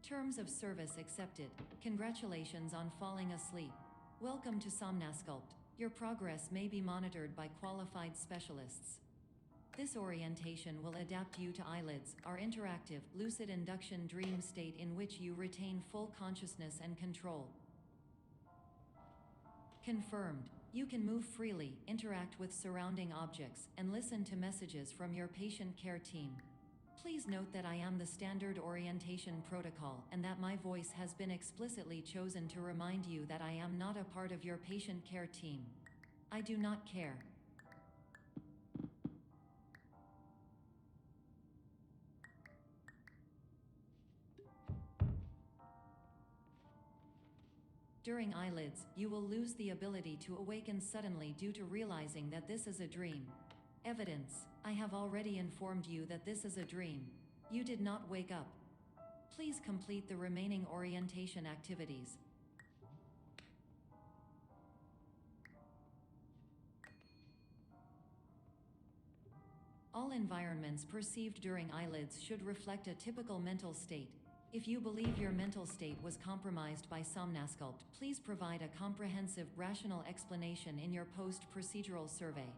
Terms of service accepted. Congratulations on falling asleep. Welcome to Somnasculpt. Your progress may be monitored by qualified specialists. This orientation will adapt you to eyelids, our interactive, lucid induction dream state in which you retain full consciousness and control. Confirmed. You can move freely, interact with surrounding objects, and listen to messages from your patient care team. Please note that I am the standard orientation protocol and that my voice has been explicitly chosen to remind you that I am not a part of your patient care team. I do not care. During eyelids, you will lose the ability to awaken suddenly due to realizing that this is a dream. Evidence: I have already informed you that this is a dream. You did not wake up. Please complete the remaining orientation activities. All environments perceived during eyelids should reflect a typical mental state. If you believe your mental state was compromised by Somnasculpt, please provide a comprehensive, rational explanation in your post-procedural survey.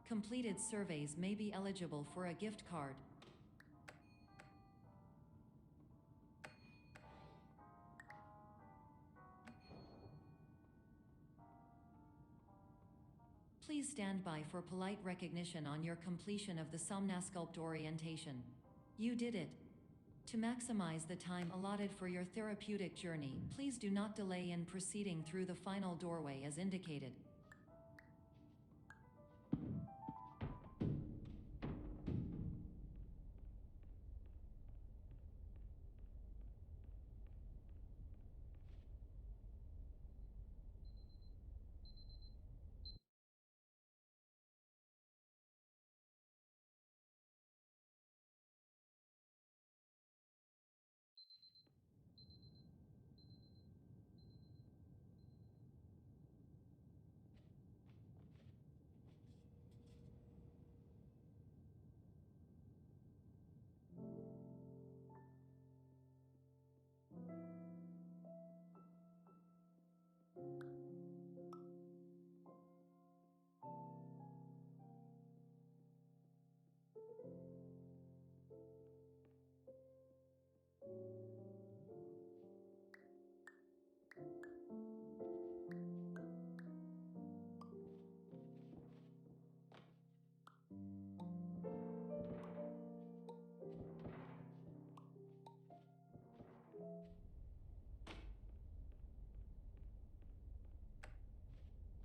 Completed surveys may be eligible for a gift card. Please stand by for polite recognition on your completion of the Somnasculpt orientation. You did it. To maximize the time allotted for your therapeutic journey, please do not delay in proceeding through the final doorway as indicated.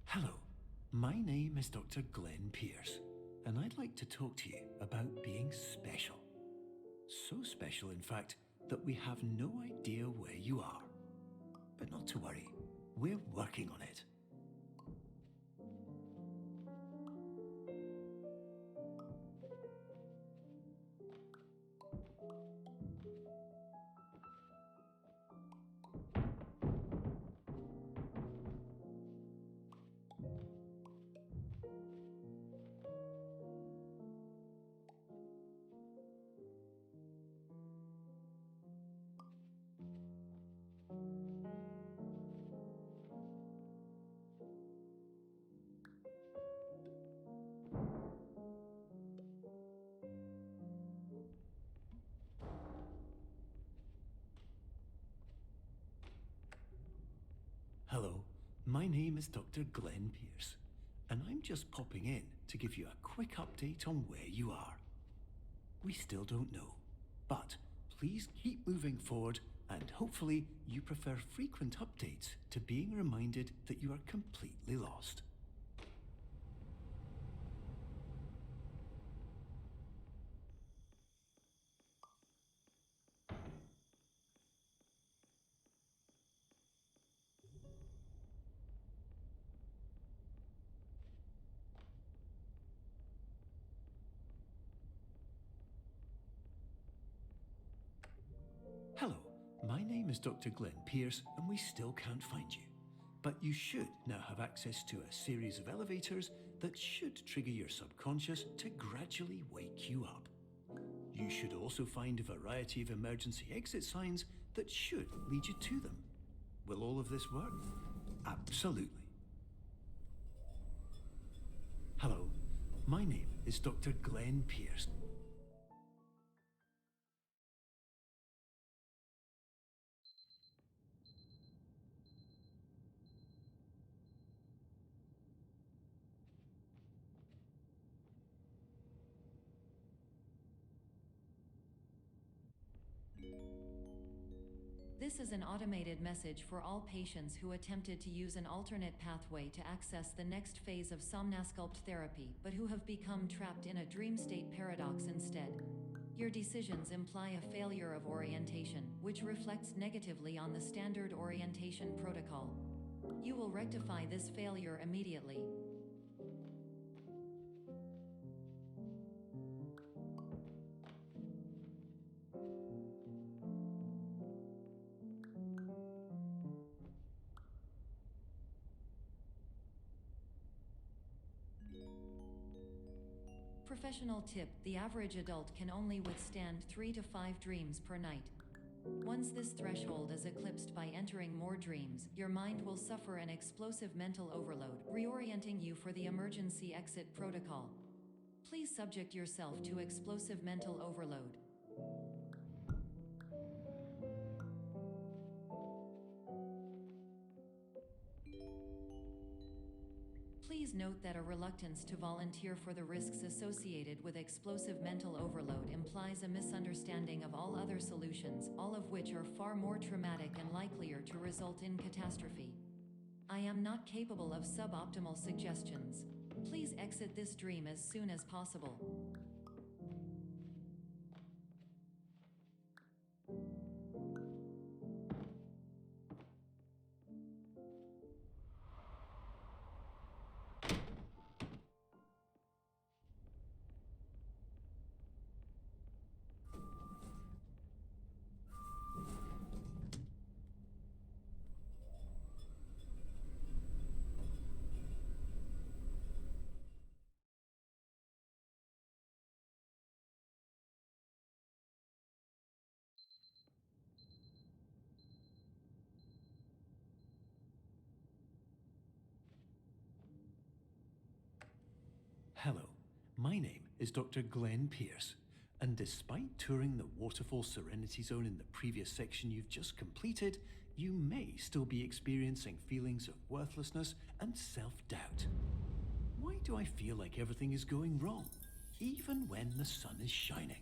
Hello, my name is Dr. Glenn Pierce, and I'd like to talk to you about being special. So special, in fact, that we have no idea where you are. But not to worry, we're working on it. Hello, my name is Dr. Glenn Pierce, and I'm just popping in to give you a quick update on where you are. We still don't know, but please keep moving forward, and hopefully you prefer frequent updates to being reminded that you are completely lost. Hello, my name is Dr. Glenn Pierce, and we still can't find you. But you should now have access to a series of elevators that should trigger your subconscious to gradually wake you up. You should also find a variety of emergency exit signs that should lead you to them. Will all of this work? Absolutely. Hello, my name is Dr. Glenn Pierce. This is an automated message for all patients who attempted to use an alternate pathway to access the next phase of somnasculpt therapy, but who have become trapped in a dream state paradox instead. Your decisions imply a failure of orientation, which reflects negatively on the standard orientation protocol. You will rectify this failure immediately. Professional tip: the average adult can only withstand 3 to 5 dreams per night. Once this threshold is eclipsed by entering more dreams, your mind will suffer an explosive mental overload, reorienting you for the emergency exit protocol. Please subject yourself to explosive mental overload. Please note that a reluctance to volunteer for the risks associated with explosive mental overload implies a misunderstanding of all other solutions, all of which are far more traumatic and likelier to result in catastrophe. I am not capable of suboptimal suggestions. Please exit this dream as soon as possible. Hello, my name is Dr. Glenn Pierce, and despite touring the Waterfall Serenity Zone in the previous section you've just completed, you may still be experiencing feelings of worthlessness and self-doubt. Why do I feel like everything is going wrong, even when the sun is shining?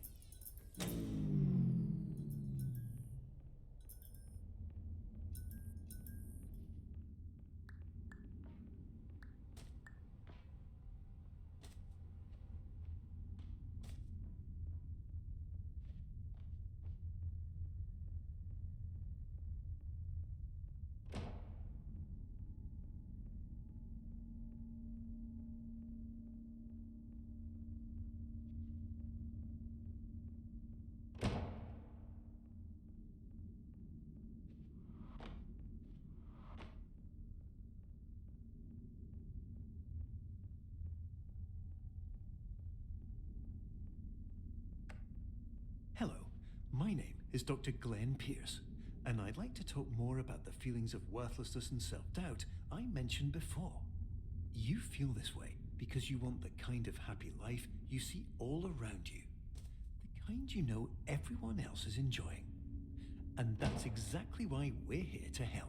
Hello, my name is Dr. Glenn Pierce, and I'd like to talk more about the feelings of worthlessness and self-doubt I mentioned before. You feel this way because you want the kind of happy life you see all around you, the kind you know everyone else is enjoying. And that's exactly why we're here to help.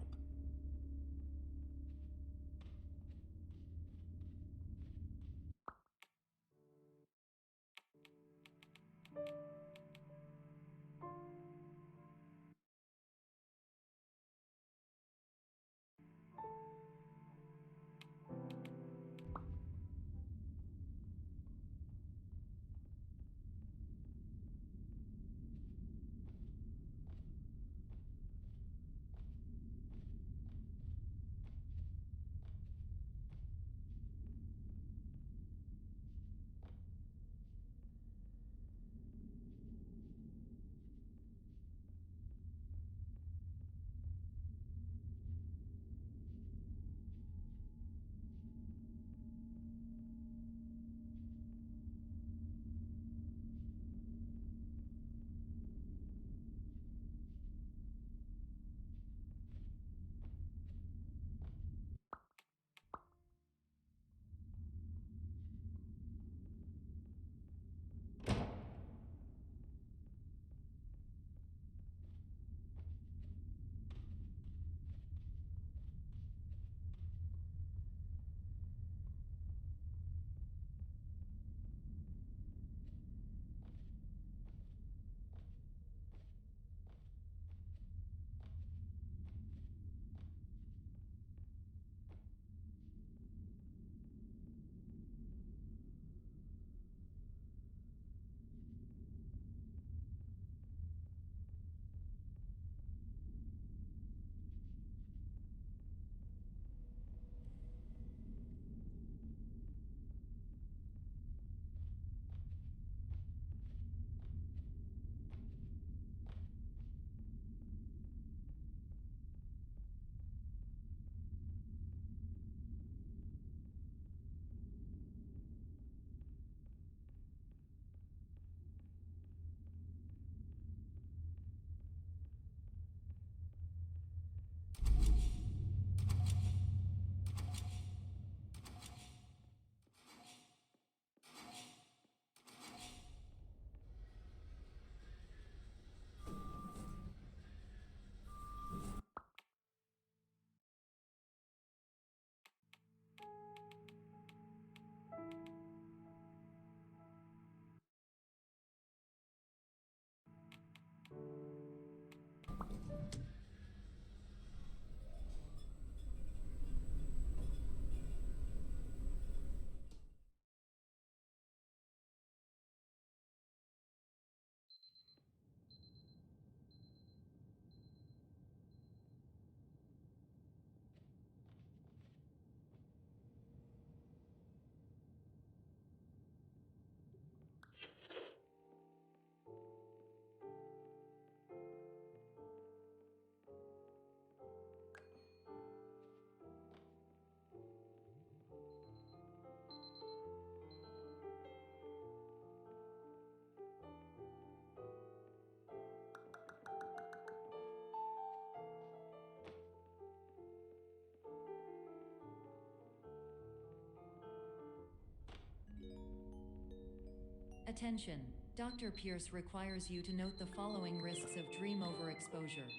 Attention! Dr. Pierce requires you to note the following risks of dream overexposure.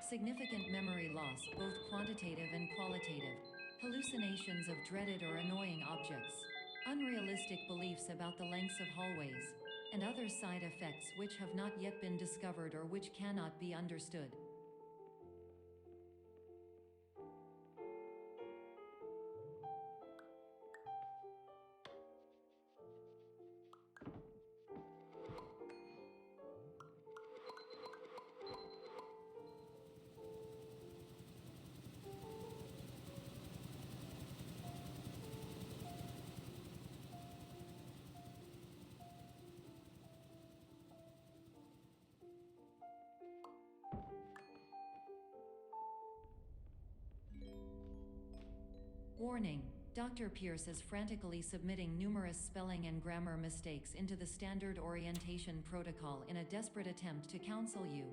Significant memory loss, both quantitative and qualitative. Hallucinations of dreaded or annoying objects. Unrealistic beliefs about the lengths of hallways. And other side effects which have not yet been discovered or which cannot be understood. Warning: Dr. Pierce is frantically submitting numerous spelling and grammar mistakes into the standard orientation protocol in a desperate attempt to counsel you.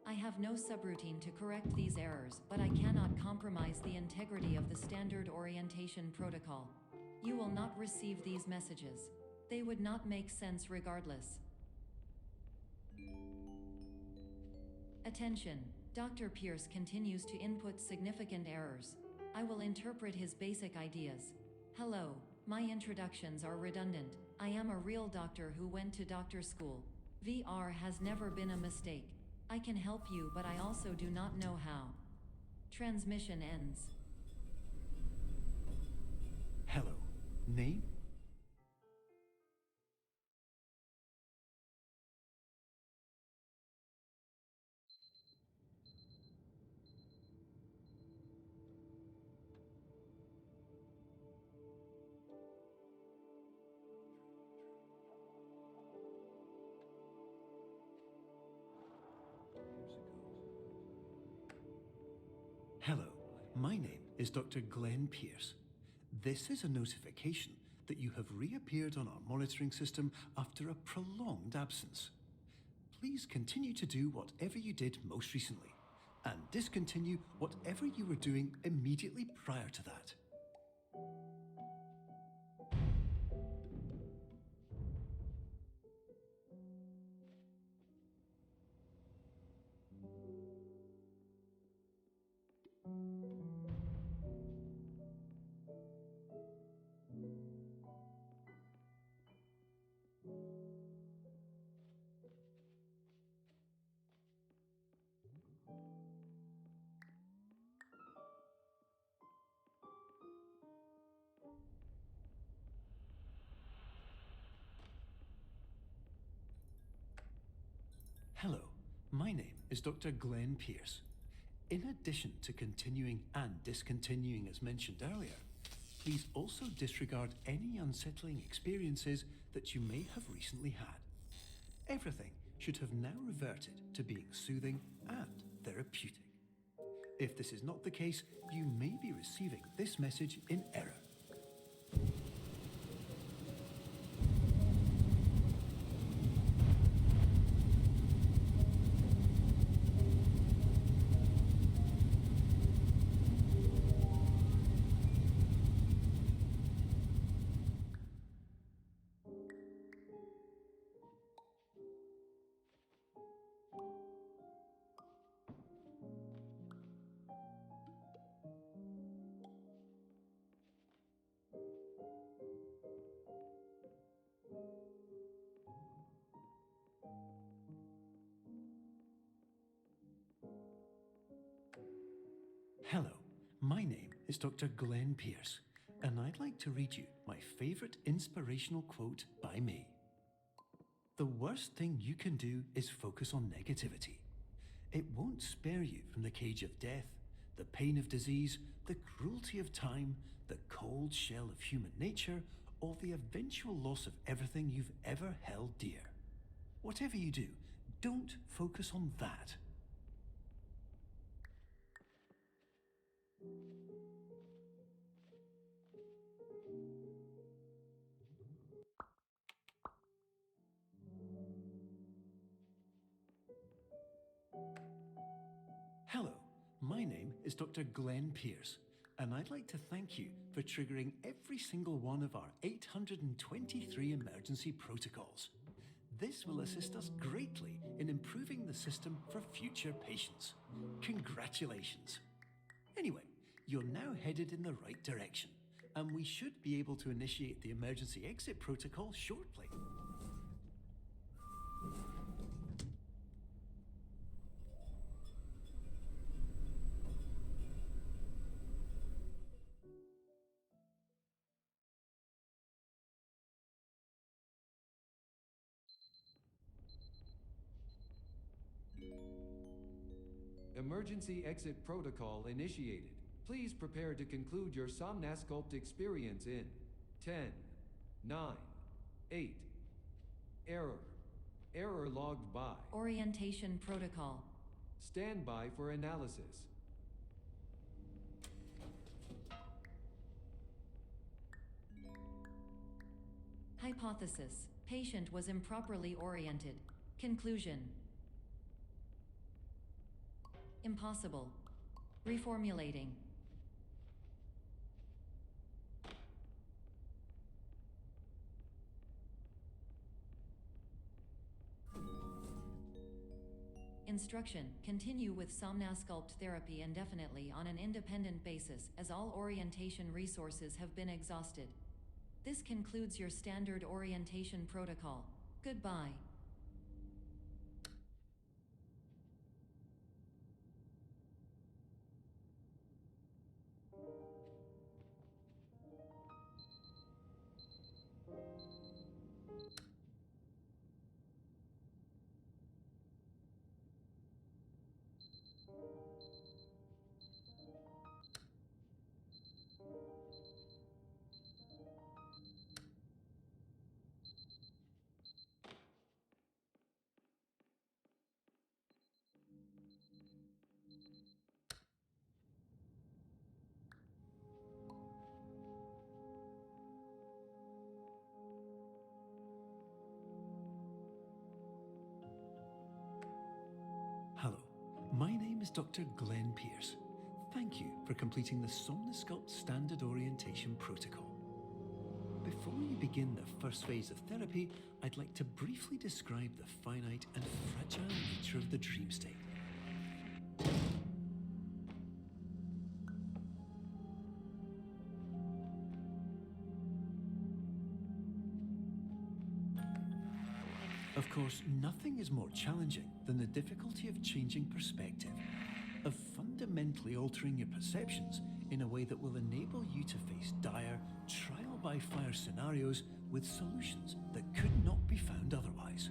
I have no subroutine to correct these errors, but I cannot compromise the integrity of the standard orientation protocol. You will not receive these messages. They would not make sense regardless. Attention! Dr. Pierce continues to input significant errors. I will interpret his basic ideas. Hello, my introductions are redundant. I am a real doctor who went to doctor school. VR has never been a mistake. I can help you, but I also do not know how. Transmission ends. Hello. Name? Hello, my name is Dr. Glenn Pierce. This is a notification that you have reappeared on our monitoring system after a prolonged absence. Please continue to do whatever you did most recently, and discontinue whatever you were doing immediately prior to that. Hello, my name is Dr. Glenn Pierce. In addition to continuing and discontinuing as mentioned earlier, please also disregard any unsettling experiences that you may have recently had. Everything should have now reverted to being soothing and therapeutic. If this is not the case, you may be receiving this message in error. Hello, my name is Dr. Glenn Pierce, and I'd like to read you my favorite inspirational quote by me. The worst thing you can do is focus on negativity. It won't spare you from the cage of death, the pain of disease, the cruelty of time, the cold shell of human nature, or the eventual loss of everything you've ever held dear. Whatever you do, don't focus on that. Hello, my name is Dr. Glenn Pierce, and I'd like to thank you for triggering every single one of our 823 emergency protocols. This will assist us greatly in improving the system for future patients. Congratulations. Anyway, you're now headed in the right direction, and we should be able to initiate the emergency exit protocol shortly. Emergency exit protocol initiated. Please prepare to conclude your Somnasculpt experience in 10, 9, 8. Error. Error logged by. Orientation protocol. Stand by for analysis. Hypothesis. Patient was improperly oriented. Conclusion. Impossible. Reformulating. Instruction. Continue with Somnasculpt therapy indefinitely on an independent basis, as all orientation resources have been exhausted. This concludes your standard orientation protocol. Goodbye. Hello, my name is Dr. Glenn Pierce. Thank you for completing the Somnasculpt Standard Orientation Protocol. Before you begin the first phase of therapy, I'd like to briefly describe the finite and fragile nature of the dream state. Of course, nothing is more challenging than the difficulty of changing perspective, of fundamentally altering your perceptions in a way that will enable you to face dire, trial-by-fire scenarios with solutions that could not be found otherwise.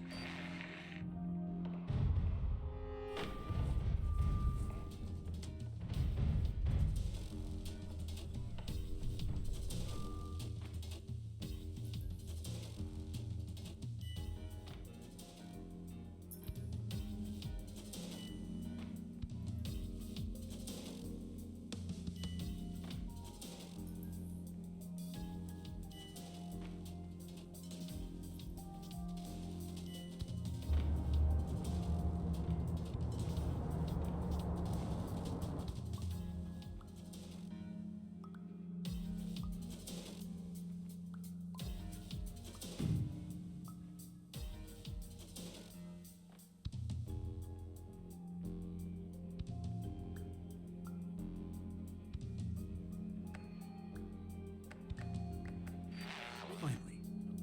Finally,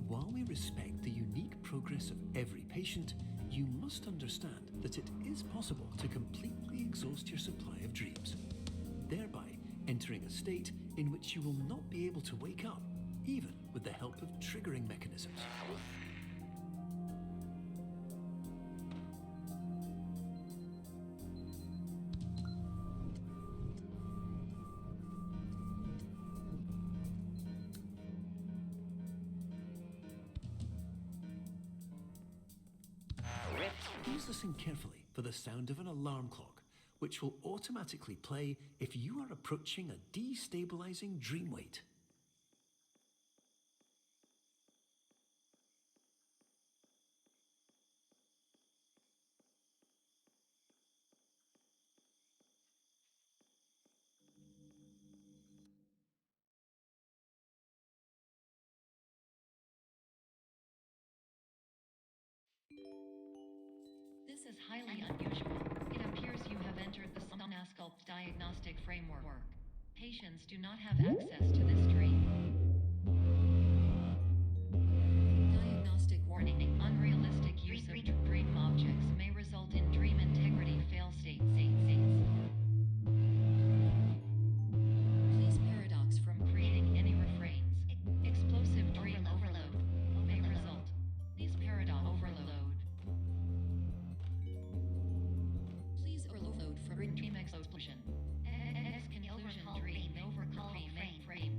while we respect the unique progress of every patient, you must understand that it is possible to completely exhaust your supply of dreams, thereby entering a state in which you will not be able to wake up, even with the help of triggering mechanisms. Please listen carefully for the sound of an alarm clock, which will automatically play if you are approaching a destabilizing dream weight. This is highly unusual. It appears you have entered the Somnasculpt diagnostic framework. Patients do not have access to this dream. Diagnostic warning. Unrealistic use of dream objects may result in dream integrity fail states. Please paradox from creating any refrains. Explosive dream overload may result. Please paradox overload. Please overload for dream explosion. Conclusion dream overcall frame.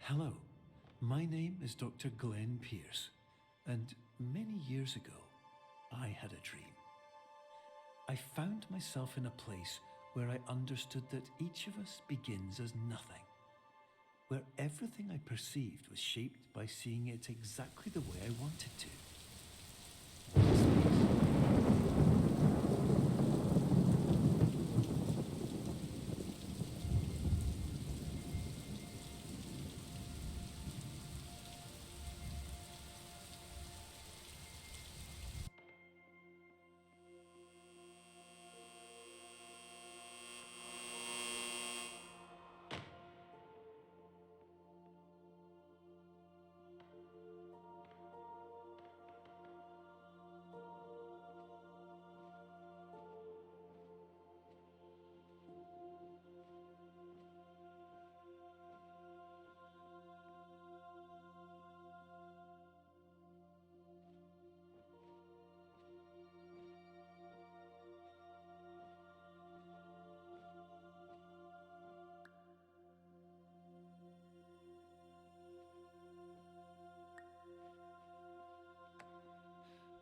Hello, my name is Dr. Glenn Pierce, and many years ago, I had a dream. I found myself in a place where I understood that each of us begins as nothing, where everything I perceived was shaped by seeing it exactly the way I wanted to.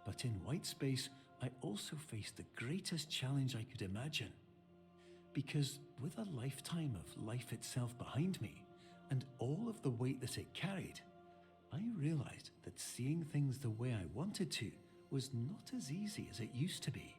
But in white space, I also faced the greatest challenge I could imagine. Because with a lifetime of life itself behind me, and all of the weight that it carried, I realized that seeing things the way I wanted to was not as easy as it used to be.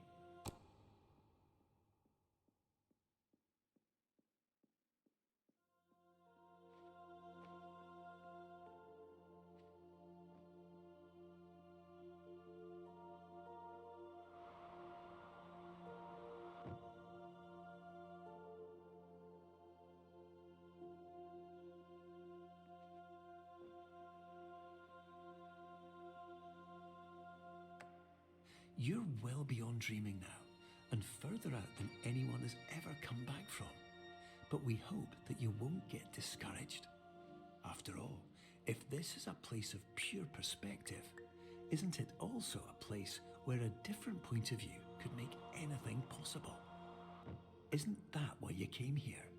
You're well beyond dreaming now, and further out than anyone has ever come back from. But we hope that you won't get discouraged. After all, if this is a place of pure perspective, isn't it also a place where a different point of view could make anything possible? Isn't that why you came here?